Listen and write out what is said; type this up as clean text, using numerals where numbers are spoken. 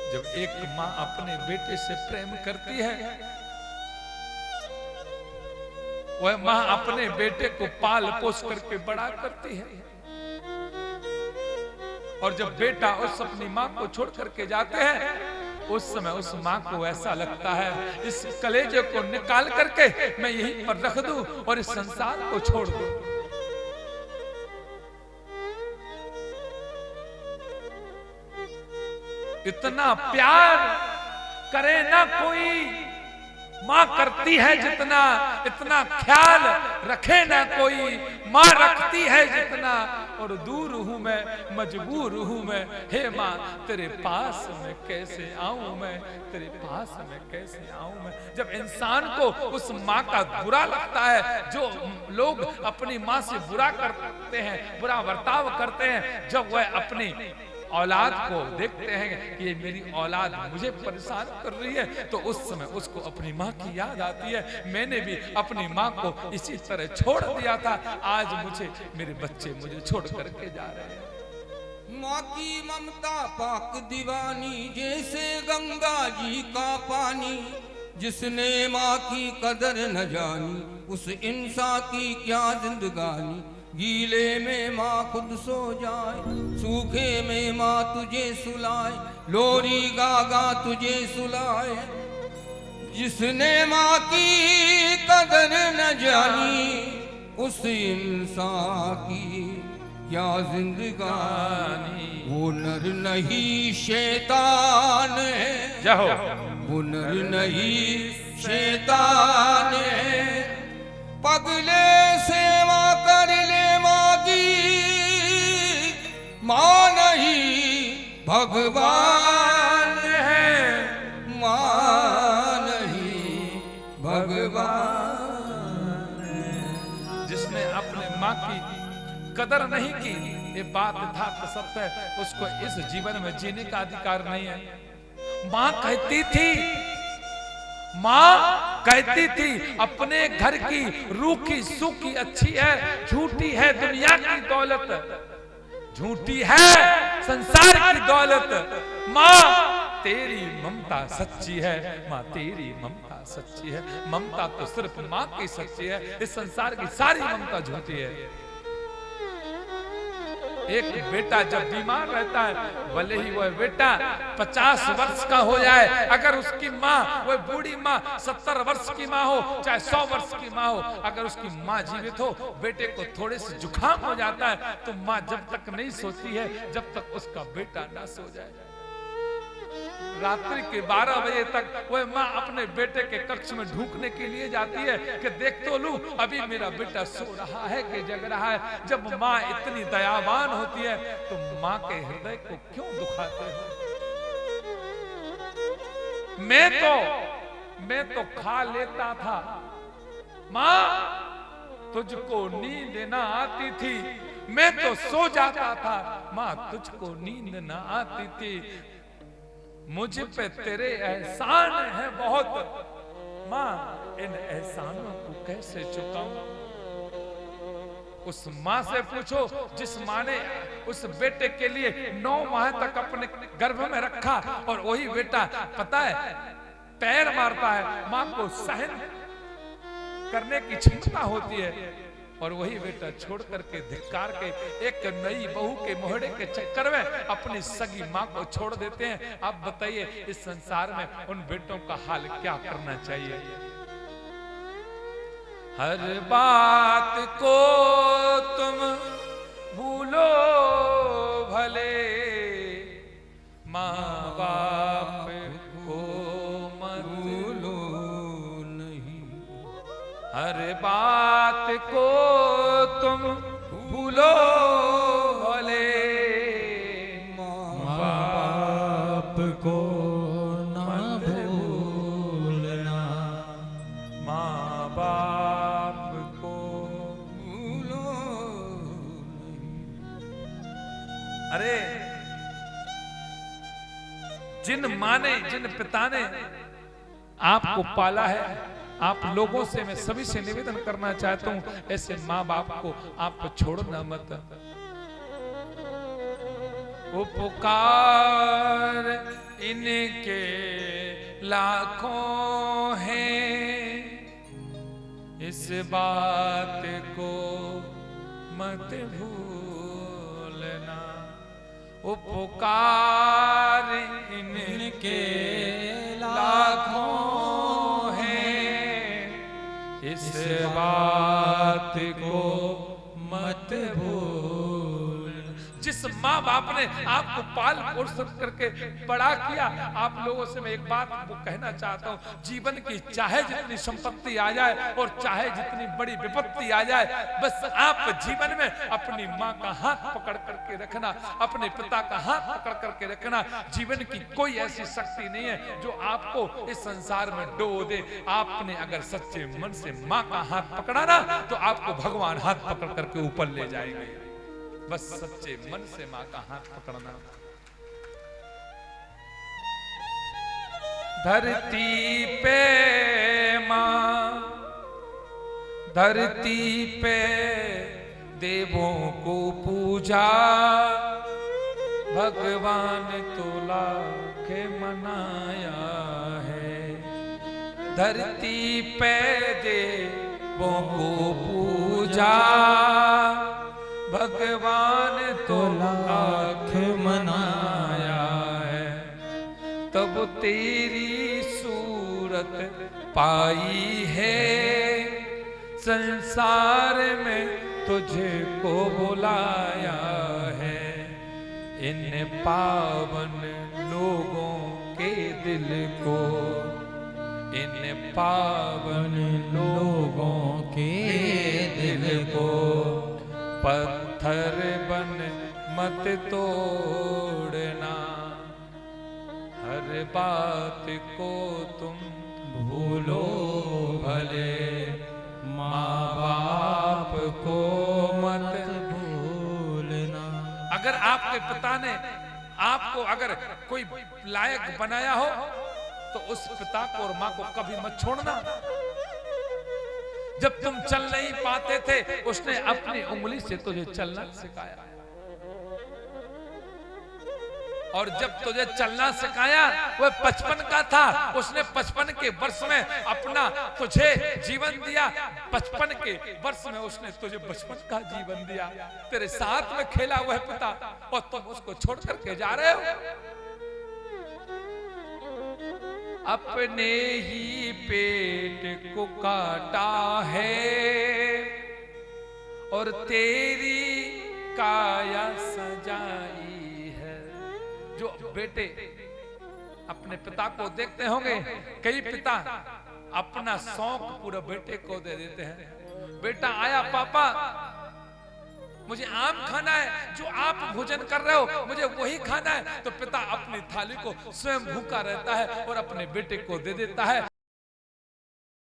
जब एक माँ अपने बेटे से प्रेम करती है, वह माँ अपने बेटे को पाल पोस करके बड़ा करती है, और जब बेटा उस अपनी माँ को छोड़ करके जाते हैं, उस समय उस माँ को ऐसा लगता है इस कलेजे को निकाल करके मैं यहीं पर रख दूं और इस संसार को छोड़ दूं। इतना प्यार करे ना कोई माँ करती है जितना, इतना ख्याल रखे ना कोई माँ रखती है जितना, और दूर हूं मैं, मजबूर हूं मैं, हे माँ तेरे पास मैं कैसे आऊं, मैं तेरे पास मैं कैसे आऊं मैं। जब इंसान को उस माँ का बुरा लगता है, जो लोग अपनी माँ से बुरा करते हैं, बुरा बर्ताव करते हैं, जब वह अपनी औलाद को देखते हैं कि ये मेरी औलाद मुझे परेशान कर रही है, तो उस समय उसको अपनी माँ की याद आती है। मैंने भी अपनी माँ को इसी तरह छोड़ दिया था, आज मुझे मेरे बच्चे मुझे छोड़ करके जा रहे हैं। माँ की ममता पाक दीवानी, जैसे गंगा जी का पानी। जिसने माँ की कदर न जानी, उस इंसान की क्या जिंदगानी। गीले में माँ खुद सो जाए, सूखे में माँ तुझे सुलाए, लोरी गा गा तुझे सुलाए। जिसने माँ की कदर न जानी, उस इंसान की क्या जिंदगानी। वो नर नहीं शैतान है, जाओ वो नर नहीं शैतान है। पगले सेवा कर ले माँ की, माँ नहीं भगवान है, माँ नहीं भगवान है। जिसने अपने माँ की कदर नहीं की, ये बात यथार्थ सत्य है, उसको इस जीवन में जीने का अधिकार नहीं है। माँ कहती थी, माँ कहती थी अपने घर की रूखी सूखी अच्छी है, झूठी है दुनिया की दौलत, झूठी है संसार की दौलत। माँ तेरी ममता सच्ची है, माँ तेरी ममता सच्ची है। ममता तो सिर्फ माँ की सच्ची है, इस संसार की सारी ममता झूठी है। एक बेटा जब बीमार रहता है, भले ही वह बेटा 50 वर्ष का हो जाए, अगर उसकी माँ, वह बूढ़ी माँ 70 वर्ष की माँ हो, चाहे 100 वर्ष की माँ हो, अगर उसकी माँ जीवित हो, बेटे को थोड़े से जुकाम हो जाता है, तो माँ जब तक नहीं सोती है जब तक उसका बेटा ना सो जाए। रात्रि के 12 बजे तक वह माँ अपने बेटे के कक्ष में ढूंढने के लिए जाती है कि देख तो लूं अभी मेरा बेटा सो रहा है कि जग रहा है। जब माँ इतनी दयावान होती है, तो माँ के हृदय को क्यों दुखाते हो? मैं तो खा लेता था माँ, तुझको नींद ना आती थी। मैं तो सो जाता था माँ, तुझको नींद ना आती थी। मुझ पे तेरे एहसान है बहुत माँ, इन एहसानों को कैसे चुकाऊं? उस माँ से पूछो जिस माँ ने उस बेटे के लिए 9 माह तक अपने गर्भ में रखा, और वही बेटा पता है पैर मारता है, माँ को सहन करने की क्षमता होती है, और वही बेटा छोड़ करके धिक्कार के एक नई बहू के मोहड़े के चक्कर में अपनी सगी माँ को छोड़ देते हैं। आप बताइए इस संसार में उन बेटों का हाल क्या करना चाहिए? हर बात को तुम भूलो भले, माँ बाप को मत भूलो नहीं। हर बात को तुम भूलो भले, माँ बाप को ना भूलना, माँ बाप को भूलो नहीं। अरे जिन माँ ने, जिन पिता ने आपको पाला है, आप लोगों से, मैं सभी से निवेदन करना चाहता हूं, ऐसे माँ बाप को आप छोड़ना मत। उपकार इन्हें लाखों हैं, इस बात को मत भूलना। उपकार इनके लाखों हैं, इस बात को मत भूल। जिस माँ बाप ने आपको पाल पोष करके बड़ा किया, आप लोगों से मैं एक बात वो कहना चाहता हूँ, जीवन की चाहे जितनी संपत्ति आ जाए और चाहे जितनी बड़ी विपत्ति आ जाए, बस आप जीवन में अपनी माँ का हाथ पकड़ करके रखना, अपने पिता का हाथ पकड़ करके रखना। जीवन की कोई ऐसी शक्ति नहीं है जो आपको इस संसार में डो दे। आपने अगर सच्चे मन से माँ का हाथ पकड़ा ना, तो आपको भगवान हाथ पकड़ करके ऊपर ले जाएंगे। बस सच्चे मन से माँ का हाथ पकड़ना। धरती पे माँ, धरती पे देवों को पूजा, भगवान तो लाख मनाया है। धरती पे देवों को पूजा, भगवान तो लाख मनाया है। तब तेरी सूरत पाई है, संसार में तुझे को बुलाया है। इन पावन लोगों के दिल को, इन पावन लोगों के दिल को पत्थर बन मत तोड़ना। हर बात को तुम भूलो भले, माँ बाप को मत भूलना। अगर आपके पिता ने आपको अगर कोई लायक बनाया हो, तो उस पिता को और माँ को कभी मत छोड़ना। जब तुम चल नहीं पाते थे, उसने अपनी उंगली से तुझे चलना सिखाया, और जब तुझे चलना सिखाया वह 55 का था। उसने 55 के वर्ष में अपना तुझे जीवन दिया। 55 के वर्ष में उसने तुझे बचपन का जीवन दिया। तेरे साथ में खेला हुआ पिता, और तुम उसको छोड़ करके जा रहे हो। अपने ही पेट को काटा है, और तेरी काया सजाई है। जो बेटे अपने पिता को देखते होंगे, कई पिता अपना शौक पूरा बेटे को दे देते हैं। बेटा आया, पापा मुझे आम खाना है, जो आप भोजन कर रहे हो मुझे वही खाना है। तो पिता अपनी थाली को स्वयं भूखा रहता है और अपने बेटे को दे देता है।